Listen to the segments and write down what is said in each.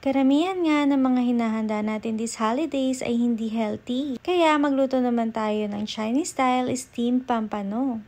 Karamihan nga ng mga hinahanda natin these holidays ay hindi healthy. Kaya magluto naman tayo ng Chinese style steamed pampano.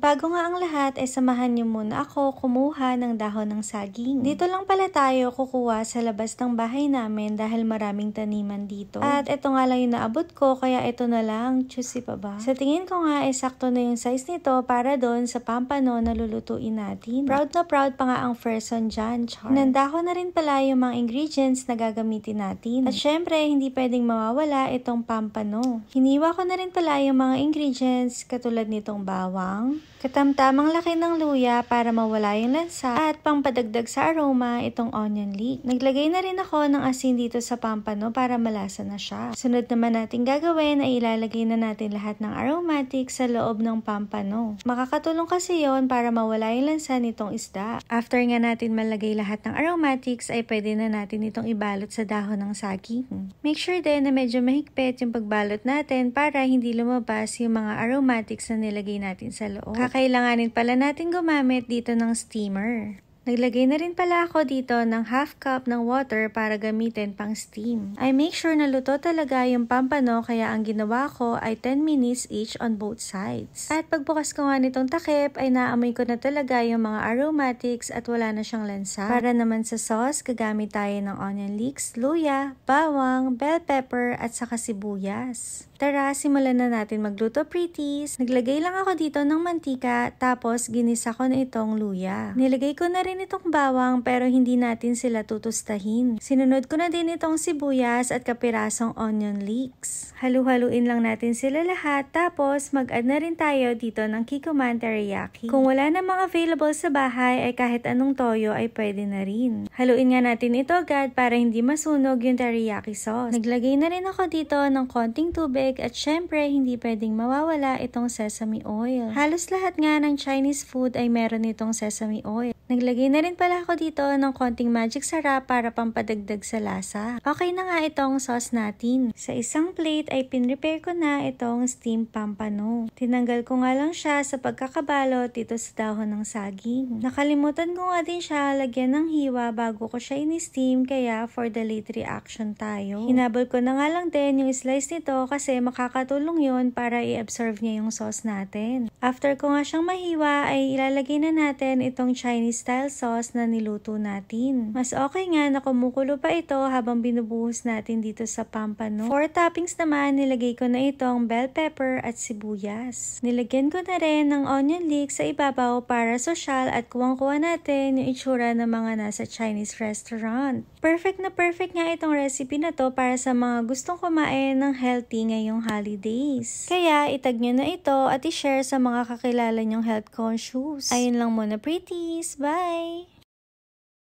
Bago nga ang lahat ay samahan niyo muna ako kumuha ng dahon ng saging. Dito lang pala tayo kukuha sa labas ng bahay namin dahil maraming taniman dito. At ito nga lang yung naabot ko kaya ito na lang, juicy pa ba? Sa tingin ko nga ay sakto na yung size nito para doon sa pampano na lulutuin natin. Proud na proud pa nga ang person dyan, char. Hinanda ko na rin pala yung mga ingredients na gagamitin natin. At syempre hindi pwedeng mawawala itong pampano. Hiniwa ko na rin pala yung mga ingredients katulad nitong bawang, katamtamang laki ng luya para mawala yung lansa at pangpadagdag sa aroma itong onion leek. Naglagay na rin ako ng asin dito sa pampano para malasa na siya. Sunod naman natin gagawin ay ilalagay na natin lahat ng aromatics sa loob ng pampano. Makakatulong kasi yon para mawala yung lansa nitong isda. After nga natin malagay lahat ng aromatics ay pwede na natin itong ibalot sa dahon ng saging. Make sure din na medyo mahigpit yung pagbalot natin para hindi lumabas yung mga aromatics na nilagay natin sa loob. Kailanganin pala natin gumamit dito ng steamer. Naglagay na rin pala ako dito ng half cup ng water para gamitin pang steam. I make sure na luto talaga yung pampano kaya ang ginawa ko ay 10 minutes each on both sides. At pagbukas ko nga nitong takip ay naamoy ko na talaga yung mga aromatics at wala na siyang lansa. Para naman sa sauce, gagamit tayo ng onion leeks, luya, bawang, bell pepper at saka sibuyas. Tara, simulan na natin magluto, pretties. Naglagay lang ako dito ng mantika tapos ginisa ko na itong luya. Nilagay ko na rin itong bawang pero hindi natin sila tutustahin. Sinunod ko na din itong sibuyas at kapirasong onion leeks. Halu-haluin lang natin sila lahat tapos mag-add na rin tayo dito ng Kikkoman teriyaki. Kung wala namang available sa bahay ay kahit anong toyo ay pwede na rin. Haluin nga natin ito agad para hindi masunog yung teriyaki sauce. Naglagay na rin ako dito ng konting tubig at syempre hindi pwedeng mawawala itong sesame oil. Halos lahat nga ng Chinese food ay meron itong sesame oil. Naglagay na rin pala ako dito ng konting magic sarap para pampadagdag sa lasa. Okay na nga itong sauce natin. Sa isang plate ay pinrepare ko na itong steamed pampano. Tinanggal ko nga lang siya sa pagkakabalot dito sa dahon ng saging. Nakalimutan ko nga din siya lagyan ng hiwa bago ko siya ini-steam kaya for the late reaction tayo. Hinabol ko na nga lang din yung slice nito kasi makakatulong yun para i-absorb niya yung sauce natin. After ko nga siyang mahiwa ay ilalagay na natin itong Chinese style sauce na niluto natin. Mas okay nga na kumukulo pa ito habang binubuhos natin dito sa pampano. For toppings naman, nilagay ko na itong bell pepper at sibuyas. Nilagyan ko na rin ng onion leeks sa ibabaw para sosyal at kuwang-kuwa natin yung itsura ng mga nasa Chinese restaurant. Perfect na perfect nga itong recipe na to para sa mga gustong kumain ng healthy ngayong holidays. Kaya itag nyo na ito at i-share sa mga kakilala nyong health conscious. Ayun lang muna, pretties. Bye!